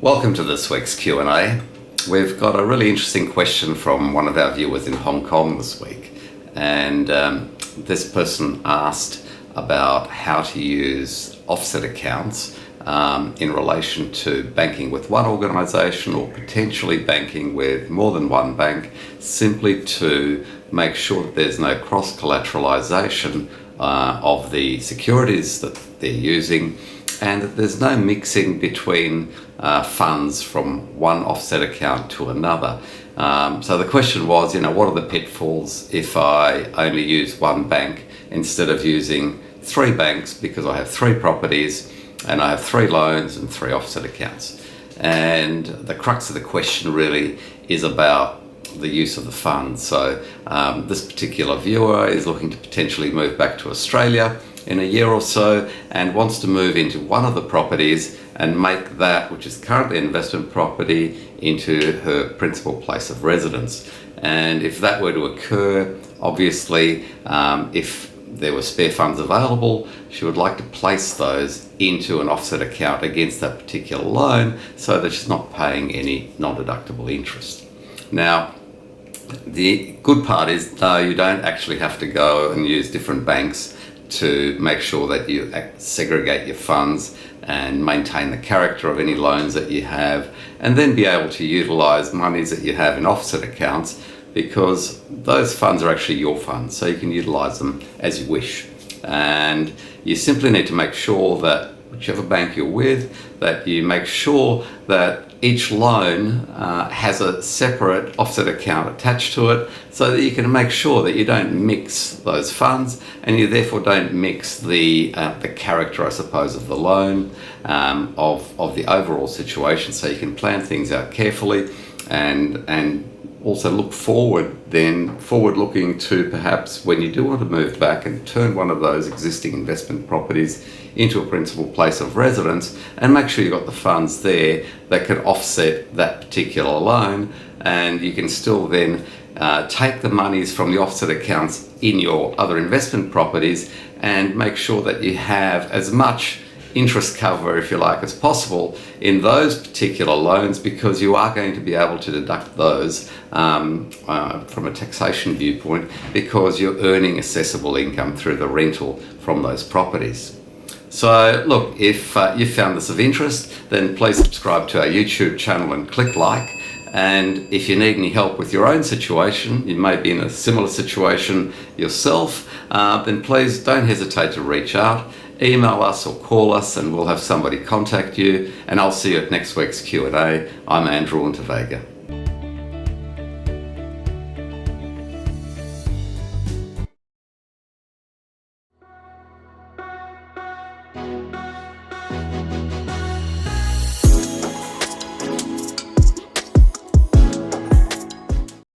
Welcome to this week's Q&A. We've got a really interesting question from one of our viewers in Hong Kong this week, and this person asked about how to use offset accounts in relation to banking with one organisation or potentially banking with more than one bank, simply to make sure that there's no cross-collateralization of the securities that they're using, and that there's no mixing between funds from one offset account to another. So the question was, what are the pitfalls if I only use one bank instead of using three banks, because I have three properties and I have three loans and three offset accounts? And the crux of the question really is about the use of the funds. So this particular viewer is looking to potentially move back to Australia in a year or so and wants to move into one of the properties and make that, which is currently an investment property, into her principal place of residence. And if that were to occur, obviously, if there were spare funds available, she would like to place those into an offset account against that particular loan so that she's not paying any non-deductible interest. Now, the good part is, no, you don't actually have to go and use different banks to make sure that you segregate your funds and maintain the character of any loans that you have, and then be able to utilize monies that you have in offset accounts, because those funds are actually your funds, so you can utilize them as you wish. And you simply need to make sure that whichever bank you're with, that you make sure that each loan has a separate offset account attached to it, so that you can make sure that you don't mix those funds, and you therefore don't mix the character, I suppose, of the loan, of the overall situation. So you can plan things out carefully and also look forward looking to perhaps when you do want to move back and turn one of those existing investment properties into a principal place of residence, and make sure you've got the funds there that can offset that particular loan, and you can still then take the monies from the offset accounts in your other investment properties and make sure that you have as much interest cover, if you like, as possible in those particular loans, because you are going to be able to deduct those from a taxation viewpoint, because you're earning assessable income through the rental from those properties. So look, if you found this of interest, then please subscribe to our YouTube channel and click like. And if you need any help with your own situation, you may be in a similar situation yourself, then please don't hesitate to reach out. Email us or call us and we'll have somebody contact you, and I'll see you at next week's Q&A. I'm Andrew Unterweger.